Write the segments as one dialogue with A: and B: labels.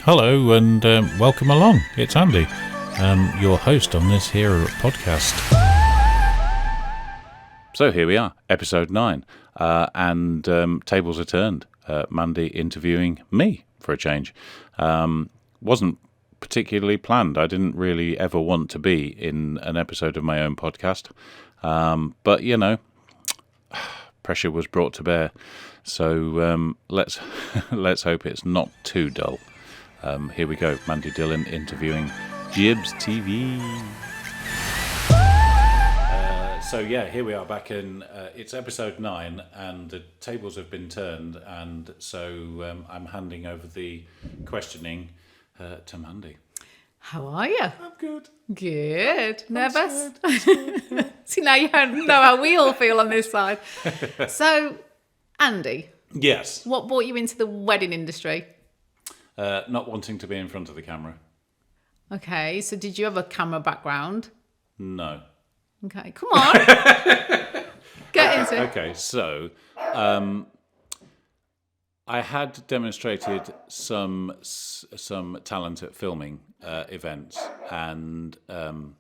A: Hello and welcome along. It's Andy, your host on this here podcast. So here we are, episode 9, and tables are turned. Mandy interviewing me for a change. Wasn't particularly planned. I didn't really ever want to be in an episode of my own podcast, but you know, pressure was brought to bear. So let's hope it's not too dull. Here we go, Mandy Dhillon interviewing Jibz TV. So yeah, here we are back in, it's episode 9 and the tables have been turned, and so I'm handing over the questioning to Mandy.
B: How are you?
A: I'm good.
B: Good. Nervous? See, now you know how we all feel on this side. So, Andy.
A: Yes.
B: What brought you into the wedding industry?
A: Not wanting to be in front of the camera.
B: Okay, so did you have a camera background?
A: No.
B: Okay, come on. Get into it.
A: Okay, so I had demonstrated some talent at filming events, and so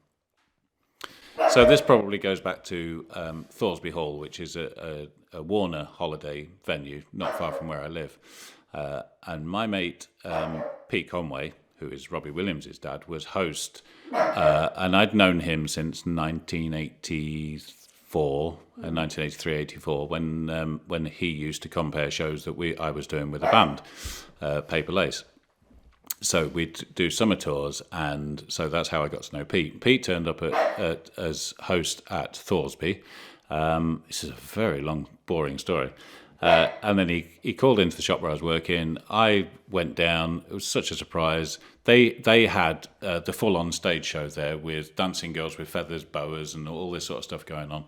A: this probably goes back to Thorsby Hall, which is a Warner holiday venue not far from where I live. And my mate, Pete Conway, who is Robbie Williams' dad, was host. And I'd known him since 1983-84, when he used to compare shows that I was doing with a band, Paper Lace. So we'd do summer tours, and so that's how I got to know Pete. Pete turned up as host at Thorsby. This is a very long, boring story. And then he called into the shop where I was working. I went down. It was such a surprise. They had the full-on stage show there with dancing girls with feathers, boas, and all this sort of stuff going on.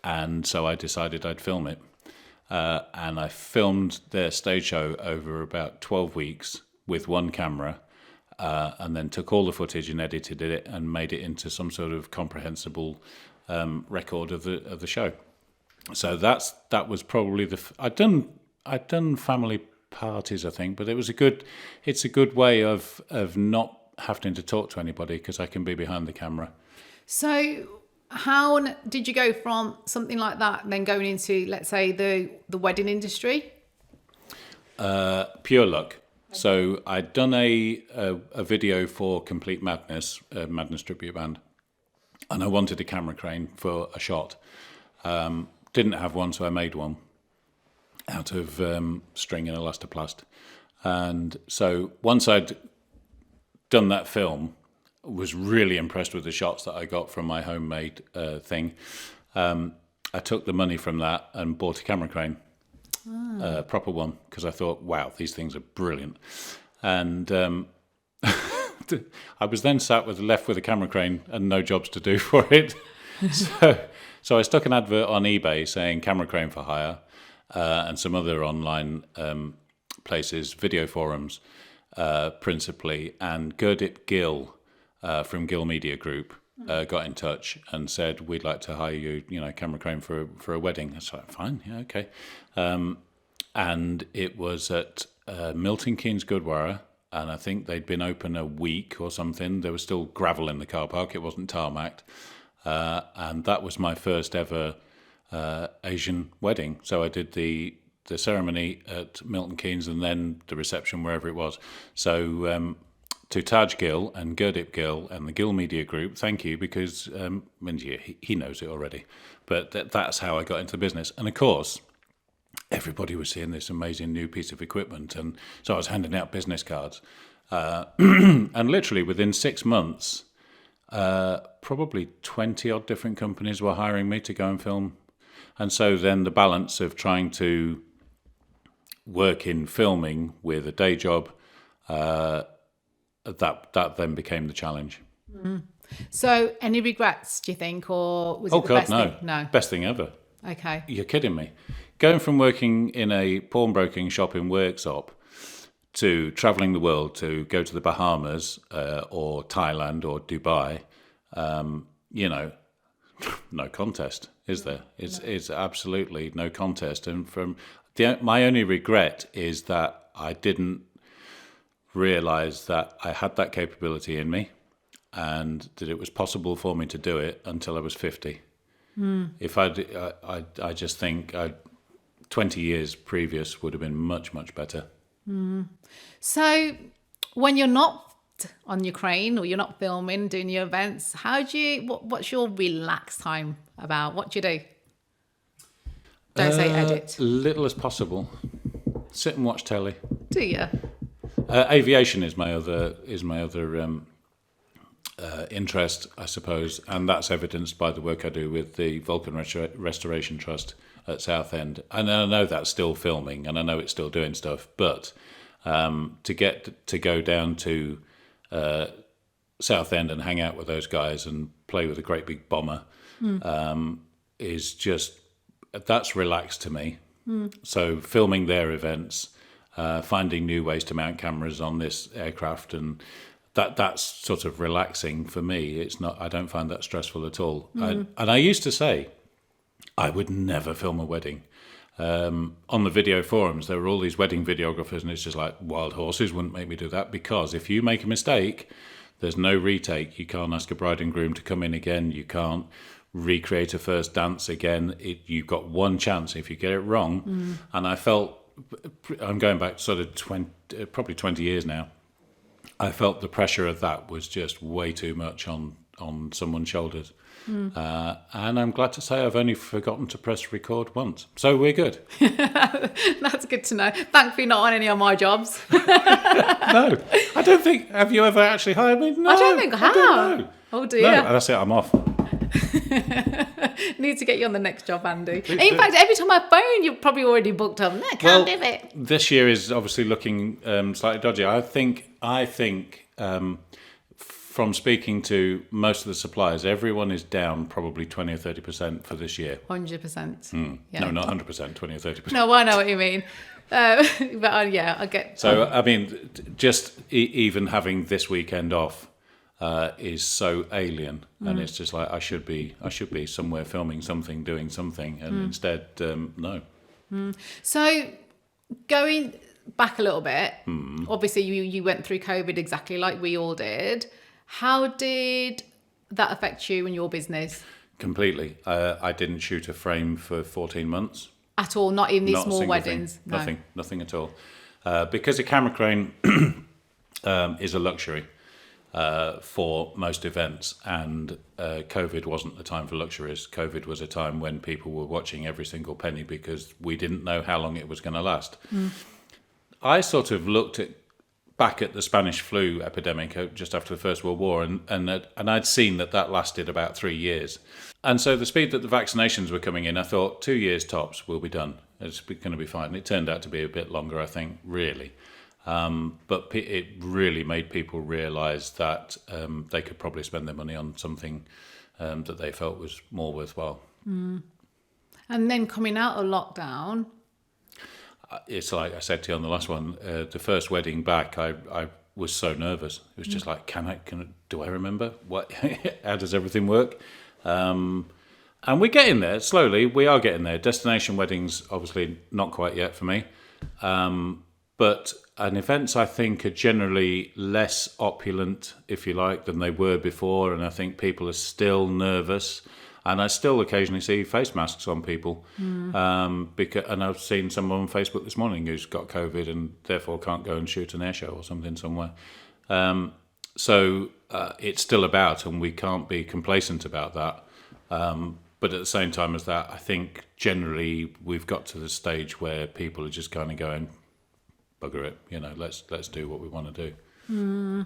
A: And so I decided I'd film it. And I filmed their stage show over about 12 weeks with one camera, and then took all the footage and edited it and made it into some sort of comprehensible record of the show. So that was probably I'd done family parties, I think, but it's a good way of not having to talk to anybody because I can be behind the camera.
B: So how did you go from something like that and then going into, let's say, the wedding industry?
A: Pure luck. So I'd done a video for Complete Madness, a Madness tribute band, and I wanted a camera crane for a shot. Didn't have one, so I made one out of string and elastoplast. And so once I'd done that film, was really impressed with the shots that I got from my homemade thing. I took the money from that and bought a camera crane, a proper one, because I thought, wow, these things are brilliant. And I was then left with a camera crane and no jobs to do for it. So I stuck an advert on eBay saying camera crane for hire, and some other online places, video forums principally, and Gurdip Gill from Gill Media Group got in touch and said, we'd like to hire you, camera crane for a wedding. I was like, fine, yeah, okay. And it was at Milton Keynes Goodwarra, and I think they'd been open a week or something. There was still gravel in the car park, it wasn't tarmacked. And that was my first ever Asian wedding. So I did the ceremony at Milton Keynes and then the reception wherever it was. So to Taj Gill and Gurdip Gill and the Gill Media Group, thank you, because he knows it already. But that's how I got into the business. And of course, everybody was seeing this amazing new piece of equipment. And so I was handing out business cards. And literally within 6 months, probably 20 odd different companies were hiring me to go and film. And so then the balance of trying to work in filming with a day job, that then became the challenge.
B: Mm. So any regrets, do you think, or was it
A: the
B: best
A: no.
B: thing? No.
A: Best thing ever.
B: Okay.
A: You're kidding me. Going from working in a pawnbroking shop in Worksop to travelling the world to go to the Bahamas or Thailand or Dubai, no contest, is there? It's absolutely no contest. And my only regret is that I didn't realised that I had that capability in me and that it was possible for me to do it until I was 50. If I just think 20 years previous would have been much, much better.
B: So when you're not on your crane or you're not filming, doing your events, what's your relaxed time about? What do you do? Don't say edit.
A: Little as possible. Sit and watch telly.
B: Do you?
A: Aviation is my other interest, I suppose, and that's evidenced by the work I do with the Vulcan Restoration Trust at Southend. And I know that's still filming, and I know it's still doing stuff, but to get to go down to Southend and hang out with those guys and play with a great big bomber is just, that's relaxed to me. So filming their events, finding new ways to mount cameras on this aircraft, and that's sort of relaxing for me. It's not, I don't find that stressful at all. And I used to say I would never film a wedding. On the video forums, there were all these wedding videographers, and it's just like, wild horses wouldn't make me do that, because if you make a mistake, there's no retake. You can't ask a bride and groom to come in again. You can't recreate a first dance again. You've got one chance if you get it wrong. And I felt, I'm going back sort of probably 20 years now, I felt the pressure of that was just way too much on someone's shoulders. And I'm glad to say I've only forgotten to press record once. So we're good.
B: That's good to know. Thankfully not on any of my jobs.
A: No, I don't think, have you ever actually hired me? No,
B: I don't think I have.
A: don't know.
B: Oh dear.
A: No, that's it, I'm off.
B: Need to get you on the next job, Andy. In fact, every time I phone, you're probably already booked up. No, can't do it.
A: This year is obviously looking slightly dodgy. I think from speaking to most of the suppliers, everyone is down probably 20 or 30% for this year.
B: 100%. Yeah.
A: No, not 100%, 20 or 30%.
B: No, I know what you mean. But yeah, I get.
A: So, I mean, just even having this weekend off is so alien, and it's just like I should be somewhere filming something, doing something, and instead, no.
B: So going back a little bit, obviously you went through COVID exactly like we all did. How did that affect you and your business?
A: Completely. I didn't shoot a frame for 14 months.
B: At all? Not even these
A: Not a
B: small
A: single
B: weddings?
A: thing.
B: No.
A: Nothing at all. Because a camera crane is a luxury for most events, and COVID wasn't the time for luxuries. COVID was a time when people were watching every single penny because we didn't know how long it was going to last. I sort of looked back at the Spanish flu epidemic just after the First World War, and I'd seen that lasted about 3 years. And so the speed that the vaccinations were coming in, I thought 2 years tops, we'll be done. It's going to be fine. It turned out to be a bit longer, I think, really. But it really made people realise that they could probably spend their money on something that they felt was more worthwhile.
B: And then coming out of lockdown...
A: It's like I said to you on the last one, the first wedding back, I was so nervous. It was just like, do I remember? What? How does everything work? And we're getting there slowly. We are getting there. Destination weddings, obviously not quite yet for me. But events, I think, are generally less opulent, if you like, than they were before. And I think people are still nervous. And I still occasionally see face masks on people. And I've seen someone on Facebook this morning who's got COVID and therefore can't go and shoot an air show or something somewhere. So it's still about, and we can't be complacent about that. But at the same time as that, I think generally we've got to the stage where people are just kind of going, bugger it, let's do what we want to do.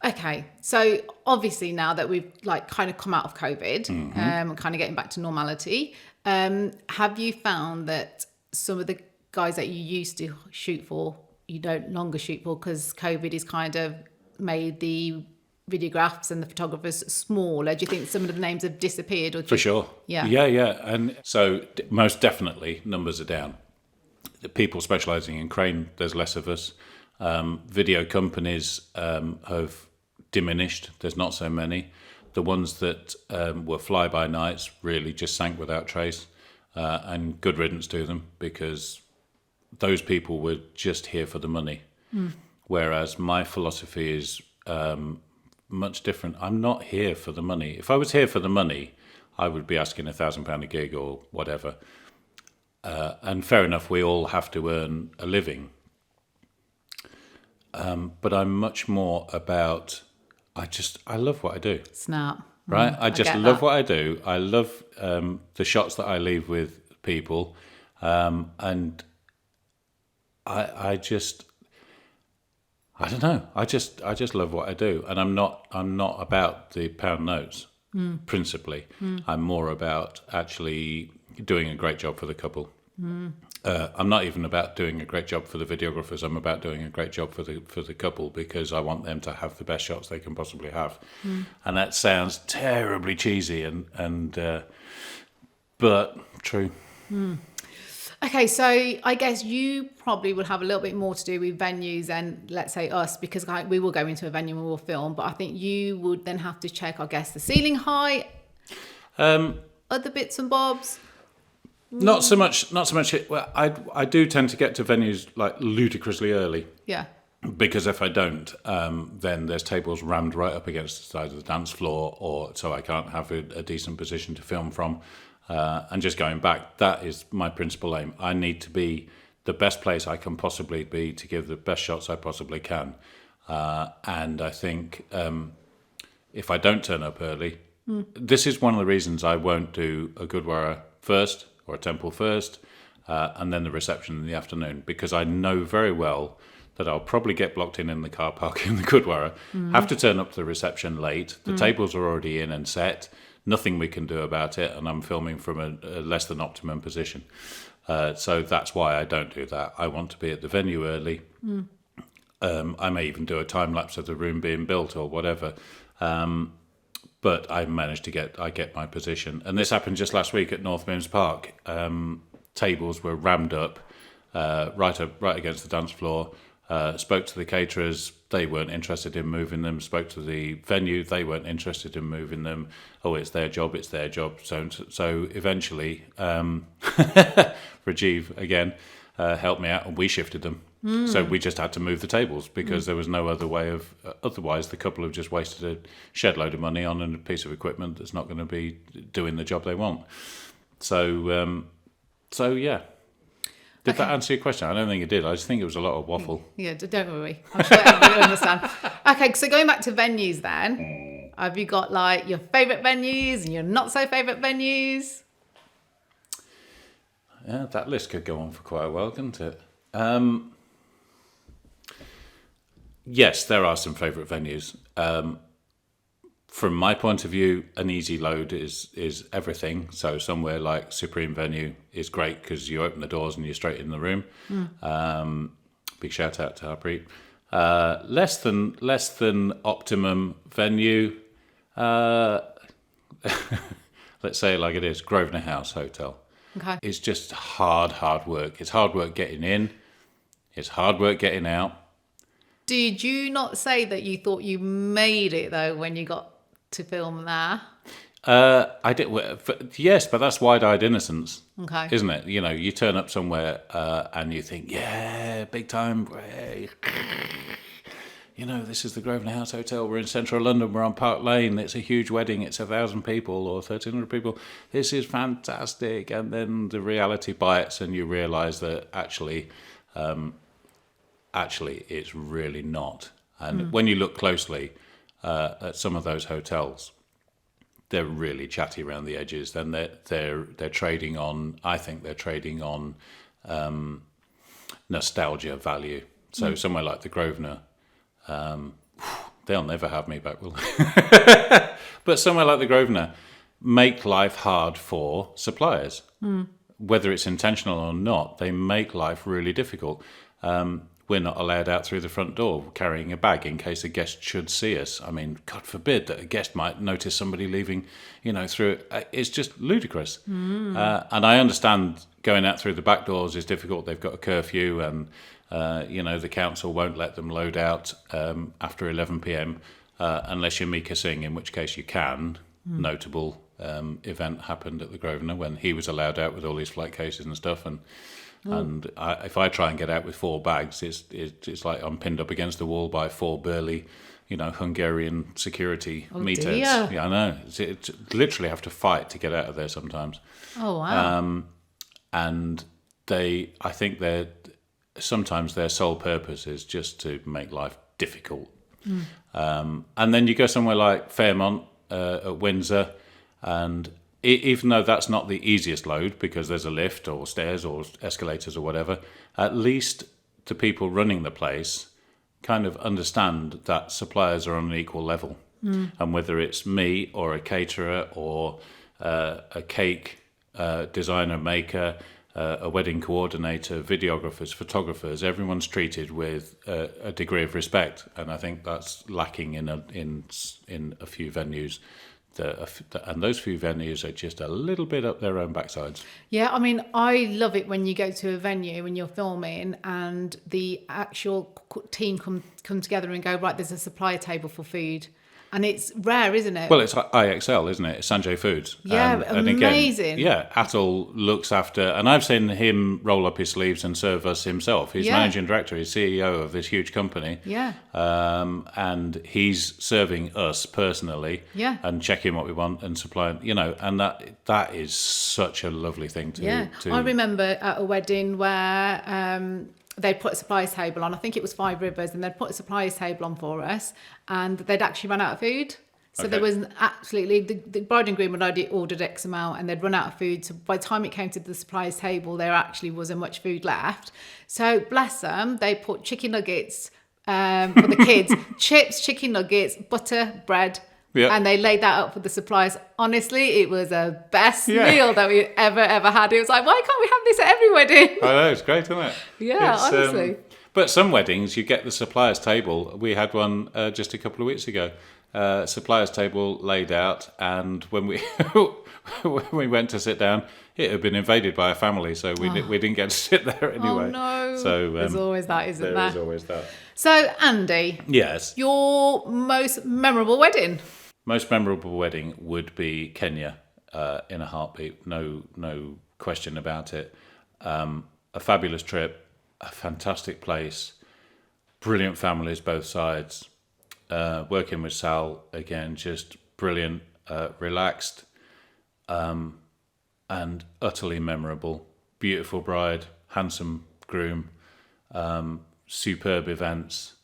B: Okay, so obviously now that we've kind of come out of COVID, and kind of getting back to normality, have you found that some of the guys that you used to shoot for, you don't longer shoot for because COVID has kind of made the videographs and the photographers smaller? Do you think some of the names have disappeared?
A: For sure.
B: Yeah.
A: Yeah. And so most definitely numbers are down. The people specialising in crane, there's less of us. Video companies have diminished. There's not so many. The ones that were fly-by-nights really just sank without trace, and good riddance to them, because those people were just here for the money. Whereas my philosophy is much different. I'm not here for the money. If I was here for the money, I would be asking £1,000 a gig or whatever. And fair enough, we all have to earn a living. But I'm much more about, I love what I do.
B: Snap.
A: Right? I just love what I do. I love the shots that I leave with people. And I don't know. I just love what I do. And I'm not about the pound notes, principally. I'm more about actually doing a great job for the couple. I'm not even about doing a great job for the videographers. I'm about doing a great job for the couple, because I want them to have the best shots they can possibly have. And that sounds terribly cheesy but true.
B: Okay, so I guess you probably will have a little bit more to do with venues than, let's say, us, because we will go into a venue and we'll film, but I think you would then have to check, I guess, the ceiling height, other bits and bobs.
A: Not so much. Well, I do tend to get to venues like ludicrously early.
B: Yeah.
A: Because if I don't, then there's tables rammed right up against the side of the dance floor, or so I can't have a decent position to film from. And just going back, that is my principal aim. I need to be the best place I can possibly be to give the best shots I possibly can. And I think if I don't turn up early, this is one of the reasons I won't do a Gurdwara first or a temple first, and then the reception in the afternoon, because I know very well that I'll probably get blocked in the car park in the Gurdwara, have to turn up to the reception late, the tables are already in and set, nothing we can do about it, and I'm filming from a less than optimum position. So that's why I don't do that. I want to be at the venue early. I may even do a time lapse of the room being built or whatever. But I managed to get my position. And this happened just last week at North Mims Park. Tables were rammed up right against the dance floor. Spoke to the caterers, they weren't interested in moving them. Spoke to the venue, they weren't interested in moving them. Oh, it's their job. So eventually, Rajiv again helped me out, and we shifted them. So we just had to move the tables, because there was no other way of. Otherwise, the couple have just wasted a shed load of money on a piece of equipment that's not going to be doing the job they want. So yeah. Did that answer your question? I don't think it did. I just think it was a lot of waffle. Yeah,
B: don't worry. I'm sure everybody will understand. Okay, so going back to venues then, have you got like your favourite venues and your not so favourite venues?
A: Yeah, that list could go on for quite a while, couldn't it? Yes, there are some favourite venues. From my point of view, an easy load is everything. So somewhere like Supreme Venue is great, because you open the doors and you're straight in the room. Big shout out to Harpreet. Less than optimum venue. Let's say it like it is. Grosvenor House Hotel.
B: Okay.
A: It's just hard work. It's hard work getting in. It's hard work getting out.
B: Did you not say that you thought you made it though when you got to film there?
A: I did. Yes, but that's wide-eyed innocence,
B: okay,
A: isn't it? You know, you turn up somewhere and you think, yeah, big time. You know, this is the Grosvenor House Hotel. We're in central London. We're on Park Lane. It's a huge wedding. It's 1,000 people or 1,300 people. This is fantastic. And then the reality bites, and you realise that actually, it's really not. And when you look closely at some of those hotels, they're really chatty around the edges. Then they're trading on. I think they're trading on nostalgia value. So somewhere like the Grosvenor, they'll never have me back, will they? But somewhere like the Grosvenor, make life hard for suppliers. Whether it's intentional or not, they make life really difficult. We're not allowed out through the front door carrying a bag in case a guest should see us. I mean, God forbid that a guest might notice somebody leaving, through it. It's just ludicrous. And I understand going out through the back doors is difficult. They've got a curfew, and the council won't let them load out after 11 p.m. Unless you're Mika Singh, in which case you can. Notable event happened at the Grosvenor when he was allowed out with all his flight cases and stuff, and And if I try and get out with 4 bags, it's like I'm pinned up against the wall by 4 burly, Hungarian security meters.
B: dear.
A: Yeah, I know. It literally have to fight to get out of there sometimes.
B: Oh, wow.
A: And I think sometimes their sole purpose is just to make life difficult. And then you go somewhere like Fairmont at Windsor, and even though that's not the easiest load because there's a lift or stairs or escalators or whatever, at least the people running the place kind of understand that suppliers are on an equal level. And whether it's me or a caterer or a cake designer maker, a wedding coordinator, videographers, photographers, everyone's treated with a degree of respect. And I think that's lacking in a few venues. And those few venues are just a little bit up their own backsides.
B: Yeah, I mean, I love it when you go to a venue when you're filming and the actual team come together and go, right, there's a supplier table for food. And it's rare, isn't it?
A: Well, it's IXL, isn't it? It's Sanjay Foods.
B: Yeah,
A: and
B: amazing.
A: Again, yeah, Atul looks after, and I've seen him roll up his sleeves and serve us himself. He's managing director, he's CEO of this huge company.
B: Yeah.
A: And he's serving us personally.
B: Yeah.
A: And checking what we want and supplying, and that is such a lovely thing to.
B: Yeah. I remember at a wedding where they'd put a suppliers table on. I think it was 5 Rivers, and they'd put a suppliers table on for us, and they'd actually run out of food. So there was absolutely, the bride and groom had already ordered X amount and they'd run out of food. So by the time it came to the suppliers table, there actually wasn't much food left. So bless them, they put chicken nuggets for the kids, chips, chicken nuggets, butter, bread. Yeah. And they laid that up for the suppliers. Honestly, it was the best meal that we ever had. It was like, why can't we have this at every wedding?
A: I know, it's great, isn't it?
B: Yeah, honestly.
A: But some weddings, you get the suppliers table. We had one just a couple of weeks ago. Suppliers table laid out, and when we when we went to sit down, it had been invaded by a family, so we didn't get to sit there anyway.
B: Oh no!
A: So
B: there's always that, isn't there?
A: There is always that.
B: So Andy,
A: yes,
B: your most memorable wedding?
A: Most memorable wedding would be Kenya, in a heartbeat. No question about it. A fabulous trip, a fantastic place, brilliant families both sides. Working with Sal again, just brilliant, relaxed, and utterly memorable. Beautiful bride, handsome groom, superb events.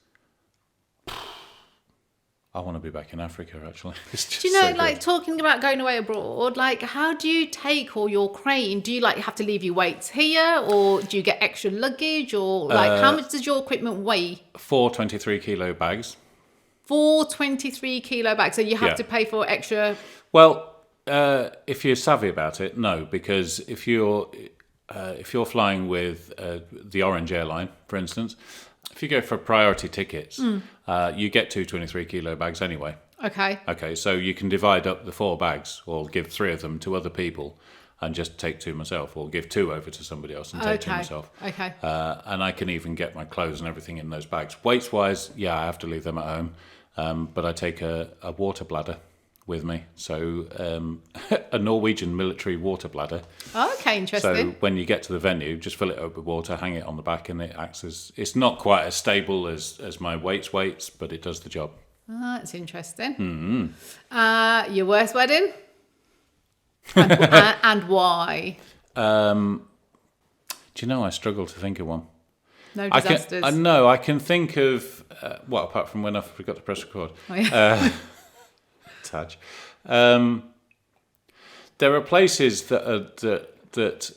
A: I want to be back in Africa, actually.
B: Do you know, like, talking about going away abroad, like, how do you take all your crane? Do you, like, have to leave your weights here, or do you get extra luggage, or, like, how much does your equipment weigh?
A: 4 23-kilo bags.
B: 4 23-kilo bags, so you have to pay for extra...
A: Well, if you're savvy about it, no, because if you're flying with the Orange Airline, for instance... If you go for priority tickets, you get 2 23-kilo bags anyway. Okay, so you can divide up the 4 bags, or give 3 of them to other people and just take 2 myself, or give 2 over to somebody else and take 2 myself.
B: Okay.
A: And I can even get my clothes and everything in those bags. Weights-wise, I have to leave them at home, but I take a water bladder with me, so a Norwegian military water bladder.
B: Okay, interesting.
A: So when you get to the venue, just fill it up with water, hang it on the back, and it acts as, it's not quite as stable as my weights, but it does the job.
B: Oh, that's interesting.
A: Mm-hmm.
B: Your worst wedding? And why?
A: Do you know, I struggle to think of one.
B: No disasters?
A: I can think of, apart from when I forgot to press record.
B: Oh, yeah.
A: Touch. There are places that,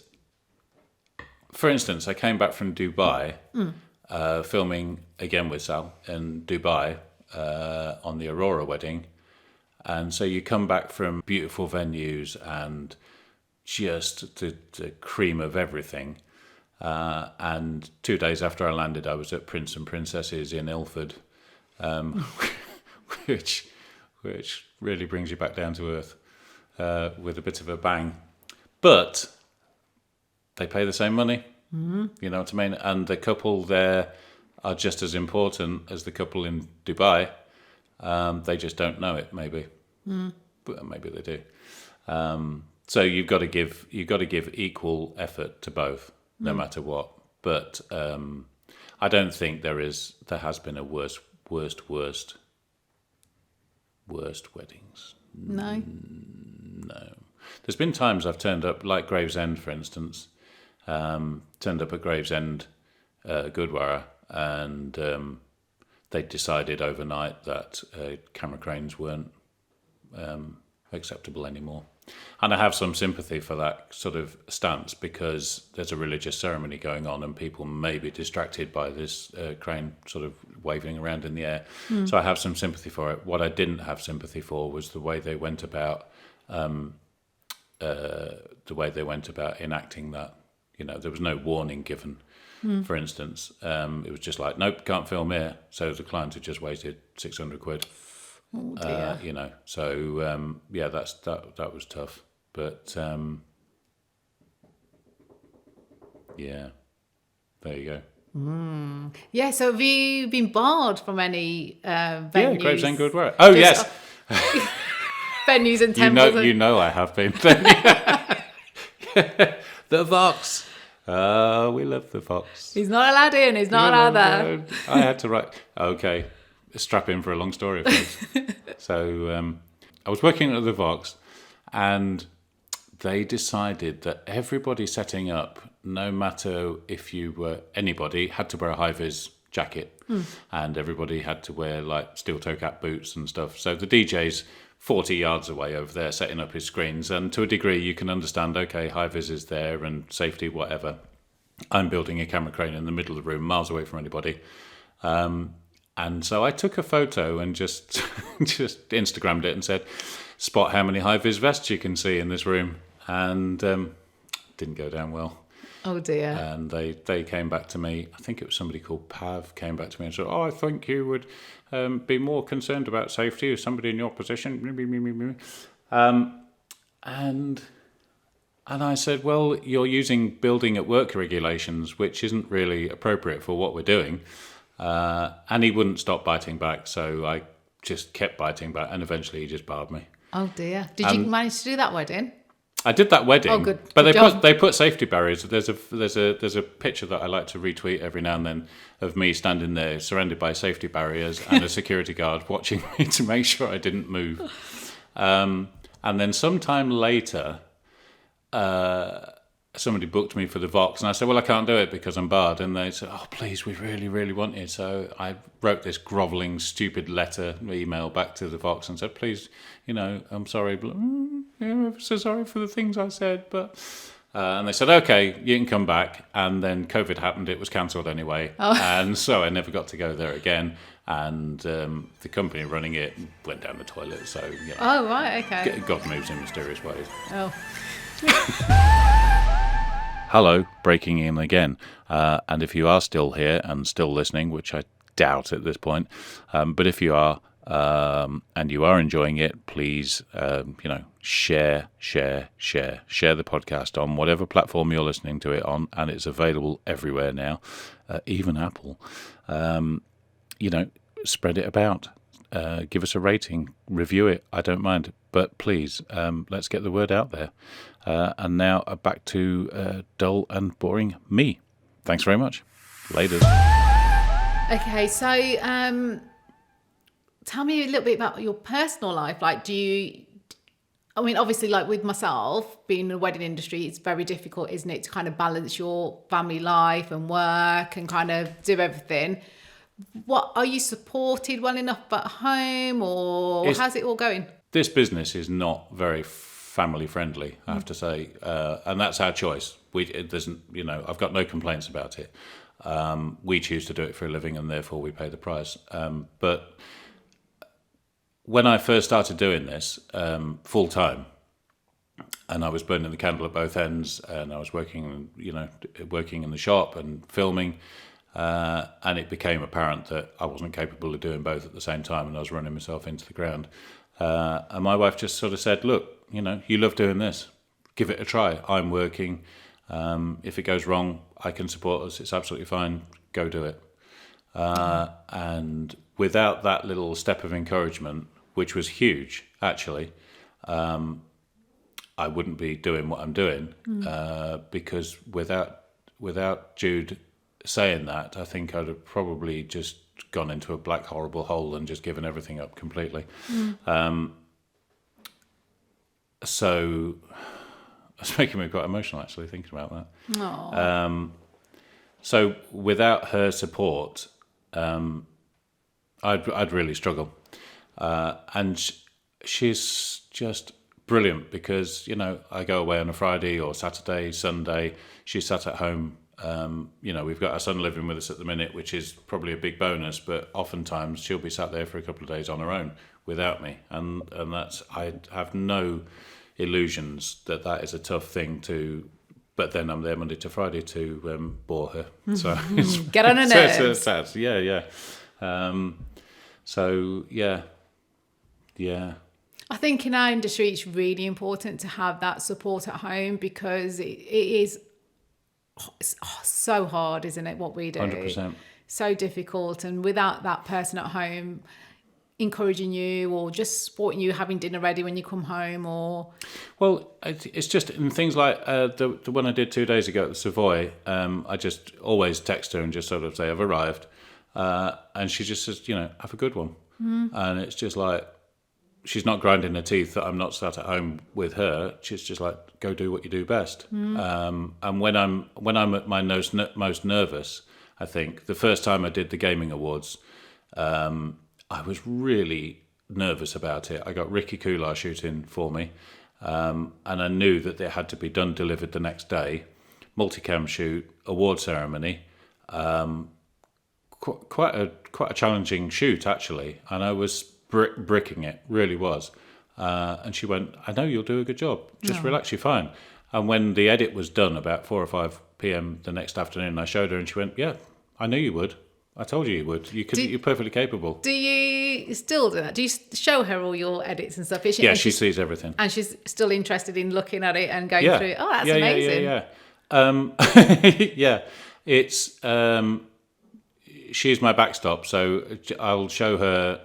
A: for instance, I came back from Dubai, filming again with Sal in Dubai on the Aurora wedding, and so you come back from beautiful venues and just the cream of everything. And 2 days after I landed, I was at Prince and Princesses in Ilford, which really brings you back down to earth with a bit of a bang. But they pay the same money, you know what I mean? And the couple there are just as important as the couple in Dubai. They just don't know it, maybe. But maybe they do. So you've got to give equal effort to both. no matter what. But I don't think there has been a worst weddings.
B: No.
A: No. There's been times I've turned up, like Gravesend, for instance, turned up at Gravesend, Goodwara, and they decided overnight that camera cranes weren't acceptable anymore. And I have some sympathy for that sort of stance, because there's a religious ceremony going on and people may be distracted by this crane sort of waving around in the air. So I have some sympathy for it. What I didn't have sympathy for was the way they went about enacting that. You know, there was no warning given. For instance, it was just like, nope, can't film here. So the client had just wasted 600 quid.
B: Oh dear.
A: You know, so yeah, that was tough, but yeah, there you go.
B: Yeah, so have you been barred from any venues?
A: Yeah, Gravesend Goodwara. Oh yes,
B: Venues and temples.
A: you know I have been. The Vox. We love the Vox.
B: He's not allowed in. He's not allowed there.
A: I had to write. Okay, strap in for a long story, please. So I was working at the Vox, and they decided that everybody setting up, no matter if you were anybody, had to wear a high-vis jacket, and everybody had to wear like steel-toe cap boots and stuff. So the DJ's 40 yards away over there setting up his screens, and to a degree you can understand, okay, high-vis is there and safety, whatever. I'm building a camera crane in the middle of the room, miles away from anybody. And so I took a photo and just Instagrammed it and said, spot how many high-vis vests you can see in this room. And didn't go down well.
B: Oh dear.
A: And they came back to me, I think it was somebody called Pav, came back to me and said, I think you would be more concerned about safety as somebody in your position. And I said, well, you're using building at work regulations, which isn't really appropriate for what we're doing. And he wouldn't stop biting back, so I just kept biting back, and eventually he just barred me.
B: Oh dear. Did you manage to do that wedding?
A: I did that wedding.
B: Oh, good.
A: But
B: Good
A: they put safety barriers. There's a picture that I like to retweet every now and then of me standing there surrounded by safety barriers and a security guard watching me to make sure I didn't move. And then sometime later, somebody booked me for the Vox, and I said, well, I can't do it because I'm barred. And they said, oh, please, we really, really want you. So I wrote this grovelling, stupid email back to the Vox and said, please, I'm sorry, but I'm so sorry for the things I said. But and they said, okay, you can come back. And then COVID happened. It was cancelled anyway. Oh. And so I never got to go there again. And the company running it went down the toilet. So,
B: Oh, right, okay.
A: God moves in mysterious ways.
B: Oh.
A: Hello, breaking in again. And if you are still here and still listening, which I doubt at this point, but if you are and you are enjoying it, please, share the podcast on whatever platform you're listening to it on, and it's available everywhere now, even Apple. Spread it about. Give us a rating, review it. I don't mind, but please, let's get the word out there. And now back to dull and boring me. Thanks very much. Later.
B: Okay, so tell me a little bit about your personal life. Like, obviously, like with myself, being in the wedding industry, it's very difficult, isn't it, to kind of balance your family life and work and kind of do everything. What are you supported well enough at home, or how's it all going? This
A: business is not very family friendly, I have to say, and that's our choice. I've got no complaints about it. We choose to do it for a living, and therefore we pay the price. But when I first started doing this full time, and I was burning the candle at both ends, and I was working in the shop and filming. And it became apparent that I wasn't capable of doing both at the same time, and I was running myself into the ground. And my wife just sort of said, look, you love doing this. Give it a try. I'm working. If it goes wrong, I can support us. It's absolutely fine. Go do it. And without that little step of encouragement, which was huge, actually, I wouldn't be doing what I'm doing, because without Jude saying that, I think I'd have probably just gone into a black horrible hole and just given everything up completely. So it's making me quite emotional actually thinking about that.
B: Aww.
A: So without her support, I'd really struggle. And she's just brilliant because, I go away on a Friday or Saturday, Sunday. She's sat at home. We've got our son living with us at the minute, which is probably a big bonus, but oftentimes she'll be sat there for a couple of days on her own without me. And that's, I have no illusions that is a tough thing to, but then I'm there Monday to Friday to bore her. So
B: Get on her nerves.
A: So it's sad. Yeah. Yeah.
B: I think in our industry, it's really important to have that support at home because it's so hard, isn't it, what we do?
A: 100%.
B: So difficult. And without that person at home encouraging you or just supporting you, having dinner ready when you come home or...
A: Well, it's just in things like the one I did 2 days ago at the Savoy, I just always text her and just sort of say, I've arrived. And she just says, have a good one. And it's just like, she's not grinding her teeth that I'm not sat at home with her. She's just like, go do what you do best. And when I'm at my most nervous, I think the first time I did the gaming awards, I was really nervous about it. I got Ricky Kular shooting for me, and I knew that it had to be delivered the next day. Multicam shoot, award ceremony. Quite a challenging shoot actually, and I was bricking it, really was. And she went, I know you'll do a good job. Just relax, you're fine. And when the edit was done about 4 or 5 p.m. the next afternoon, I showed her and she went, yeah, I knew you would. I told you would. You're perfectly capable.
B: Do you still do that? Do you show her all your edits and stuff?
A: Yeah, she sees everything.
B: And she's still interested in looking at it and going through it. Oh, that's amazing.
A: Yeah. It's... she's my backstop, so I'll show her...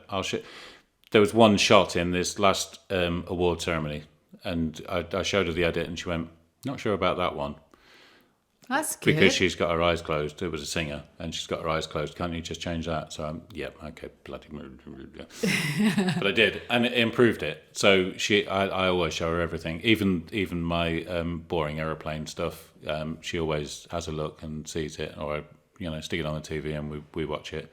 A: There was one shot in this last award ceremony, and I showed her the edit, and she went, not sure about that one.
B: That's good.
A: Because she's got her eyes closed. It was a singer, and she's got her eyes closed. Can't you just change that? So I'm, okay, bloody... But I did, and it improved it. So I always show her everything, even my boring aeroplane stuff. She always has a look and sees it, or I stick it on the TV and we watch it,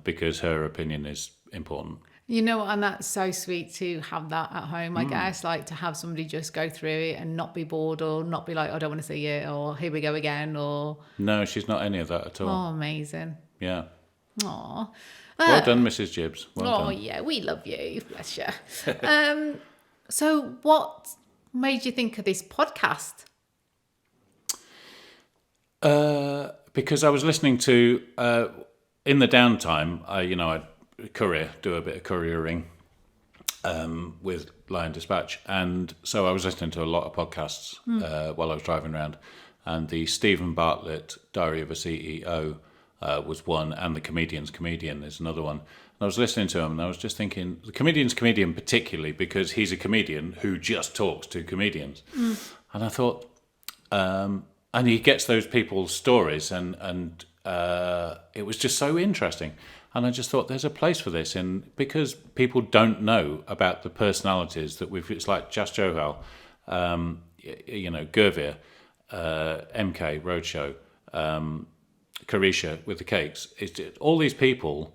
A: because her opinion is important.
B: And that's so sweet to have that at home, I guess, like to have somebody just go through it and not be bored or not be like, I don't want to see it, or here we go again, or... No,
A: she's not any of that at all.
B: Oh, amazing.
A: Yeah.
B: Aw.
A: Well done, Mrs. Jibz. Well done.
B: Yeah, we love you. Bless you. So what made you think of this podcast?
A: Because I was listening to, in the downtime, I do a bit of couriering with Lion Dispatch, and so I was listening to a lot of podcasts while I was driving around, and the Stephen Bartlett Diary of a CEO was one, and the Comedian's Comedian is another one. And I was listening to him, and I was just thinking, the Comedian's Comedian particularly because he's a comedian who just talks to comedians, and I thought, and he gets those people's stories, and it was just so interesting. And I just thought there's a place for this, because people don't know about the personalities that it's like Jas Johal, Gurveer, MK, Roadshow, Carisha with the cakes. All these people,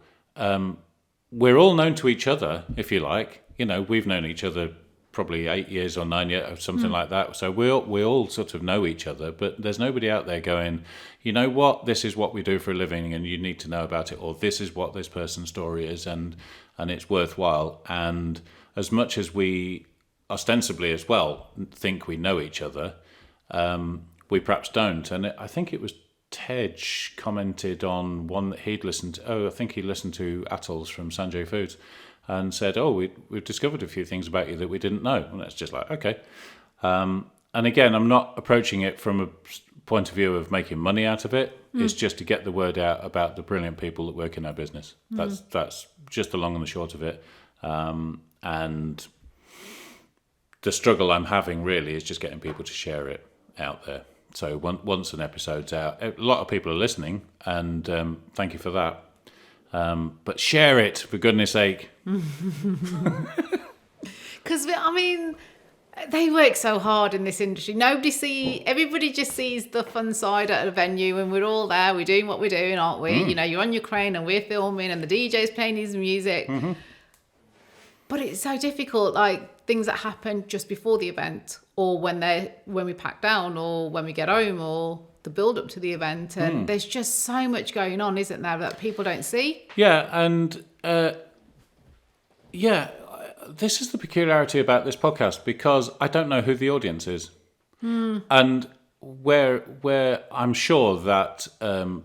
A: we're all known to each other, if you like. We've known each other probably 8 years or 9 years or something like that. So we all sort of know each other, but there's nobody out there going, you know what, this is what we do for a living and you need to know about it, or this is what this person's story is and it's worthwhile. And as much as we ostensibly as well think we know each other, we perhaps don't. And I think it was Tej commented on one that he'd listened to. I think he listened to Atolls from Sanjay Foods, and said, we've discovered a few things about you that we didn't know. And it's just like, okay. And again, I'm not approaching it from a point of view of making money out of it. It's just to get the word out about the brilliant people that work in our business. That's just the long and the short of it. And the struggle I'm having really is just getting people to share it out there. So once an episode's out, a lot of people are listening, and thank you for that. But share it, for goodness sake.
B: Because, I mean, they work so hard in this industry. Everybody just sees the fun side at a venue, and we're all there. We're doing what we're doing, aren't we? You know, you're on your crane and we're filming, and the DJ's playing his music. But it's so difficult, like things that happen just before the event, or when we pack down, or when we get home, or the build up to the event. And there's just so much going on, isn't there, that people don't see?
A: Yeah, and this is the peculiarity about this podcast, because I don't know who the audience is. And where I'm sure that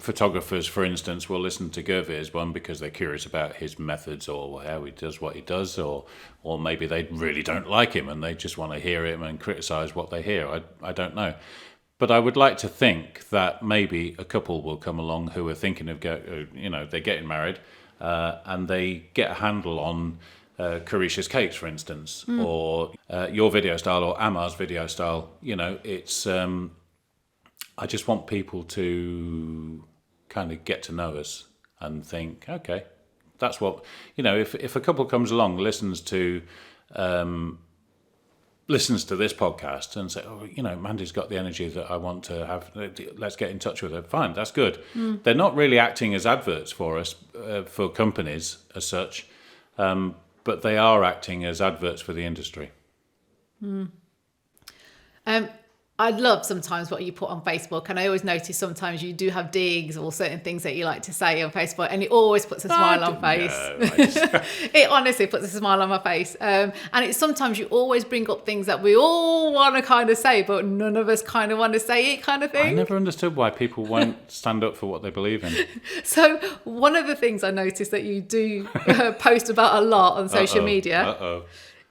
A: photographers, for instance, will listen to Gervir's one because they're curious about his methods or how he does what he does, or maybe they really don't like him and they just want to hear him and criticise what they hear. I don't know. But I would like to think that maybe a couple will come along who are thinking of they're getting married, and they get a handle on Carisha's cakes, for instance, or your video style or Amar's video style. You know, it's I just want people to kind of get to know us and think, okay, that's what, you know, if a couple comes along, listens to this podcast and say, oh, you know, Mandy's got the energy that I want to have, let's get in touch with her. Fine, that's good. They're not really acting as adverts for us, for companies as such, but they are acting as adverts for the industry.
B: I love sometimes what you put on Facebook, and I always notice sometimes you do have digs or certain things that you like to say on Facebook, and it always puts a smile on my face. It honestly puts a smile on my face. And it's sometimes you always bring up things that we all want to kind of say, but none of us kind of want to say it, kind of thing.
A: I never understood why people won't stand up for what they believe in.
B: So one of the things I noticed that you do post about a lot on social media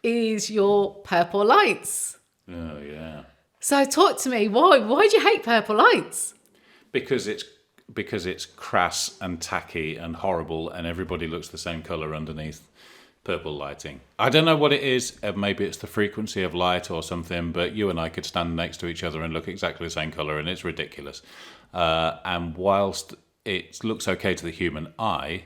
B: is your purple lights.
A: Oh, yeah.
B: So talk to me. Why do you hate purple lights?
A: Because it's crass and tacky and horrible, and everybody looks the same colour underneath purple lighting. I don't know what it is. Maybe it's the frequency of light or something, but you and I could stand next to each other and look exactly the same colour, and it's ridiculous. And whilst it looks okay to the human eye,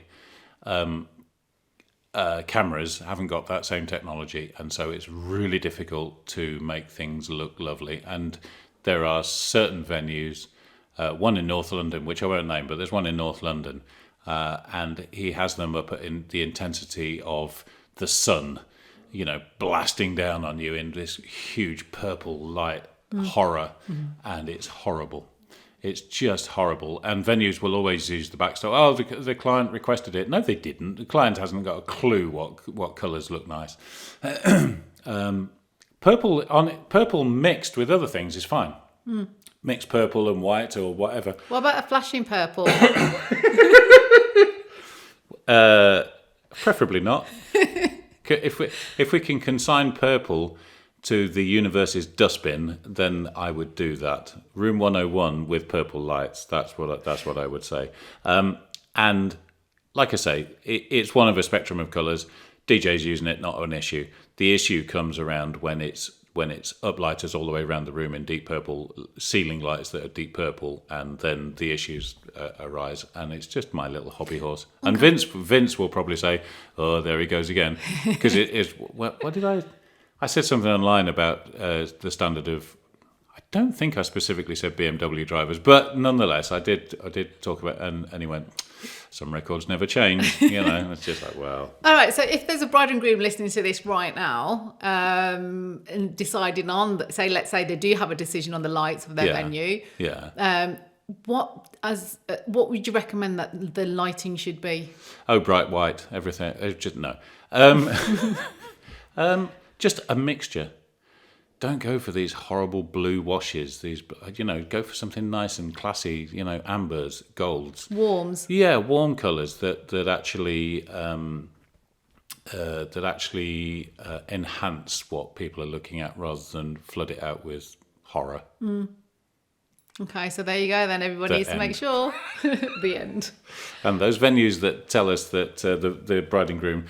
A: cameras haven't got that same technology, and so it's really difficult to make things look lovely. And there are certain venues, one in North London, which I won't name, but there's one in North London, and he has them up in the intensity of the sun, you know, blasting down on you in this huge purple light horror, and it's horrible. It's just horrible. And venues will always use the backstory. Oh, the client requested it. No, they didn't. The client hasn't got a clue what colours look nice. Purple mixed with other things is fine. Mixed purple and white or whatever.
B: What about a flashing purple?
A: Preferably not. If we can consign purple to the universe's dustbin, then I would do that. Room 101 with purple lights. That's what I would say. And like I say, it's one of a spectrum of colours. DJs using it, not an issue. The issue comes around when it's uplighters all the way around the room in deep purple, ceiling lights that are deep purple, and then the issues arise. And it's just my little hobby horse. Okay. And Vince will probably say, "Oh, there he goes again," because it is. What did I? I said something online about the standard of. I don't think I specifically said BMW drivers, but nonetheless, I did talk about, and he went, "Some records never change." You know, it's just like, well.
B: All right, so if there's a bride and groom listening to this right now, and deciding on, let's say they do have a decision on the lights of their venue.
A: Yeah.
B: What would you recommend that the lighting should be?
A: Oh, bright white, everything. Just no. Just a mixture. Don't go for these horrible blue washes. These, go for something nice and classy. Ambers, golds,
B: warms.
A: Yeah, warm colours that actually enhance what people are looking at rather than flood it out with horror.
B: Okay, so there you go. Then everybody needs to make sure. The end.
A: And those venues that tell us that the bride and groom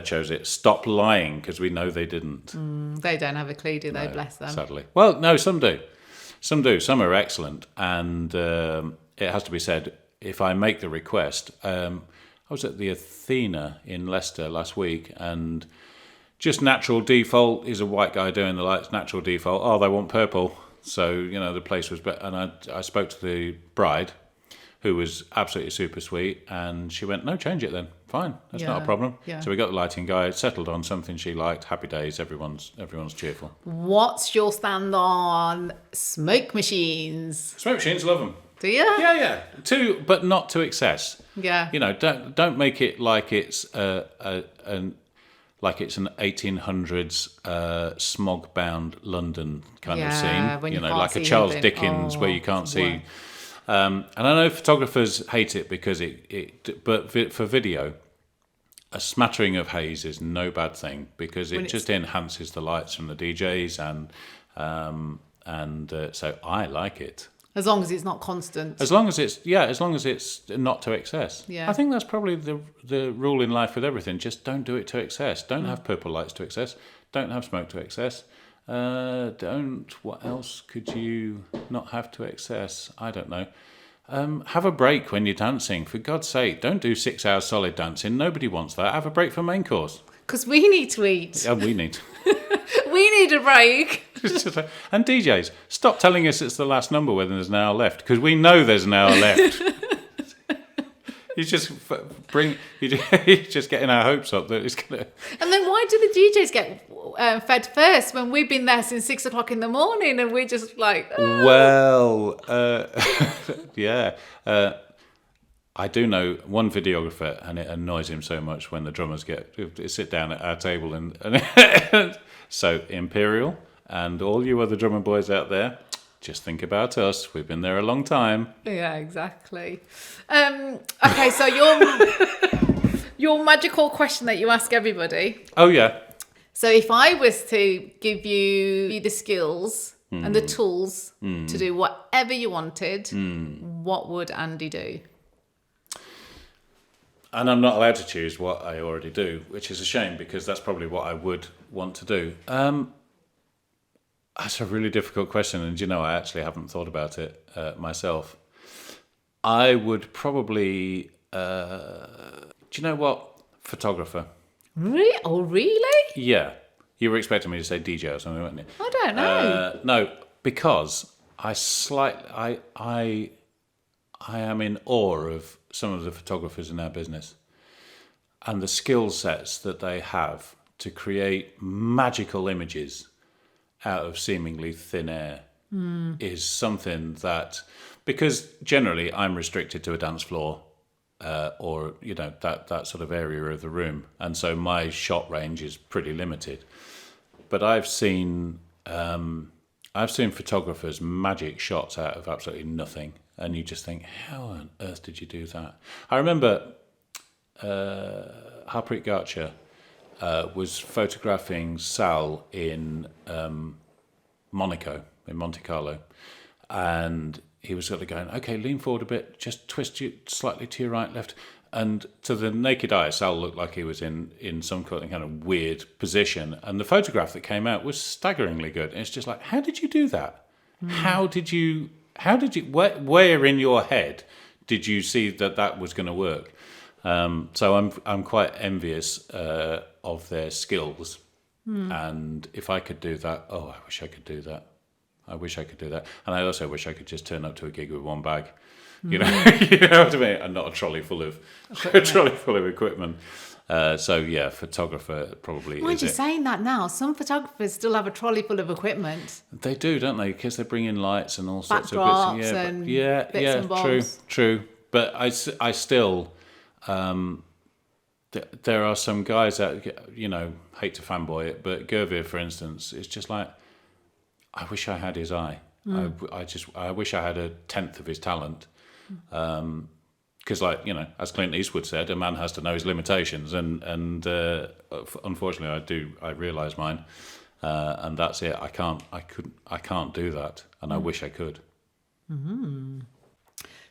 A: chose it, stop lying, because we know they didn't.
B: They don't have a clue, do they?
A: No,
B: Bless them.
A: Sadly. Well, no, some do. Some do. Some are excellent, and it has to be said. If I make the request, I was at the Athena in Leicester last week, and just natural default is a white guy doing the lights. Natural default. Oh, they want purple, so the place was. And I spoke to the bride, who was absolutely super sweet, and she went, "No, change it then. Fine, that's not a problem."
B: Yeah.
A: So we got the lighting guy, settled on something she liked. Happy days. Everyone's cheerful.
B: What's your stand on smoke machines?
A: Smoke machines, love them.
B: Do you?
A: Yeah. But not to excess.
B: Yeah.
A: Don't make it like it's an 1800s smog-bound London kind of scene.
B: When you can't
A: like
B: see
A: a Charles
B: anything.
A: Dickens where you can't
B: it's
A: see. And I know photographers hate it because but for video, a smattering of haze is no bad thing because it just enhances the lights from the DJs and so I like it.
B: As long as it's not constant.
A: As long as it's not to excess.
B: Yeah.
A: I think that's probably the rule in life with everything. Just don't do it to excess. Don't have purple lights to excess. Don't have smoke to excess. What else could you not have to excess? I don't know. Have a break when you're dancing. For God's sake, don't do 6 hours solid dancing. Nobody wants that. Have a break for main course.
B: Because we need to eat.
A: Yeah, we need.
B: We need a break.
A: And DJs, stop telling us it's the last number when there's an hour left, because we know there's an hour left. You're just getting our hopes up that it's gonna.
B: And then why do the DJs get fed first when we've been there since 6 o'clock in the morning and we're just like? Oh.
A: Well, yeah. I do know one videographer, and it annoys him so much when the drummers sit down at our table and so Imperial and all you other drummer boys out there, just think about us. We've been there a long time.
B: Yeah, exactly. Okay, so your magical question that you ask everybody.
A: Oh yeah.
B: So if I was to give you the skills and the tools to do whatever you wanted, what would Andy do?
A: And I'm not allowed to choose what I already do, which is a shame because that's probably what I would want to do. That's a really difficult question, and I actually haven't thought about it myself. I would probably, do you know what? Photographer.
B: Really? Oh, really?
A: Yeah. You were expecting me to say DJ or something, weren't you?
B: I don't know.
A: No, because I am in awe of some of the photographers in our business and the skill sets that they have to create magical images out of seemingly thin air is something that, because generally I'm restricted to a dance floor or that sort of area of the room, and so my shot range is pretty limited. But I've seen photographers magic shots out of absolutely nothing. And you just think, how on earth did you do that? I remember Harpreet Garcha was photographing Sal in Monaco, in Monte Carlo. And he was sort of going, okay, lean forward a bit, just twist you slightly to your right, left. And to the naked eye, Sal looked like he was in some kind of weird position. And the photograph that came out was staggeringly good. And it's just like, how did you do that? How did you... Where in your head did you see that was going to work? So I'm quite envious of their skills, and if I could do that, I wish I could do that. And I also wish I could just turn up to a gig with one bag, you know what I mean, and not a trolley full of equipment. So yeah, photographer probably.
B: Why are you saying that now? Some photographers still have a trolley full of equipment.
A: They do, don't they? Because they bring in lights and all sorts of
B: bits.
A: Bits and bobs. True. But I still, there are some guys that hate to fanboy it, but Gervier, for instance, it's just like, I wish I had his eye. I wish I had 1/10 of his talent. Because, as Clint Eastwood said, a man has to know his limitations, and unfortunately, I realise mine, and that's it. I can't do that, and I wish I could.
B: Mm-hmm.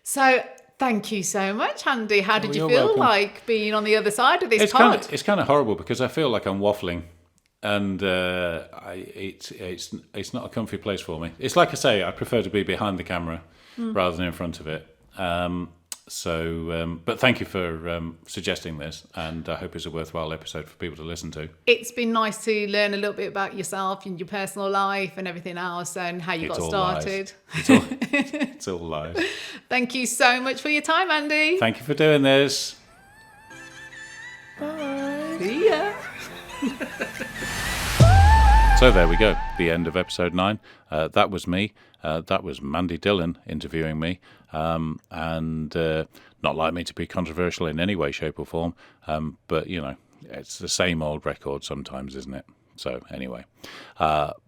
B: So, thank you so much, Andy. How did you feel
A: welcome.
B: like being on the other side of this pod?
A: It's kind of horrible because I feel like I'm waffling And it's not a comfy place for me. It's like I say, I prefer to be behind the camera rather than in front of it. But thank you for suggesting this, and I hope it's a worthwhile episode for people to listen to.
B: It's been nice to learn a little bit about yourself and your personal life and everything else and how you got started.
A: It's all lies.
B: Thank you so much for your time, Andy.
A: Thank you for doing this.
B: Bye. See ya.
A: So there we go, the end of episode 9. That was me. That was Mandy Dhillon interviewing me. And not like me to be controversial in any way, shape or form. But, you know, it's the same old record sometimes, isn't it? So anyway,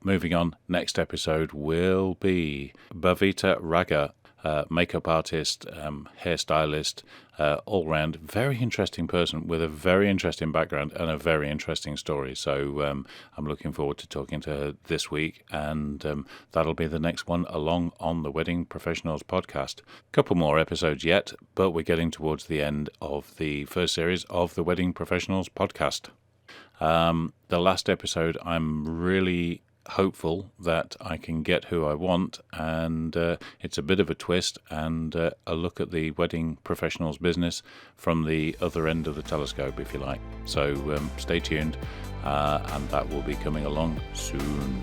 A: moving on, next episode will be Bhavita Raga, makeup artist, hairstylist, all-round very interesting person with a very interesting background and a very interesting story. So I'm looking forward to talking to her this week, and that'll be the next one along on the Wedding Professionals podcast. Couple more episodes yet, but we're getting towards the end of the first series of the Wedding Professionals podcast. The last episode, I'm really hopeful that I can get who I want, and it's a bit of a twist and a look at the wedding professionals business from the other end of the telescope, if you like. So stay tuned, and that will be coming along soon.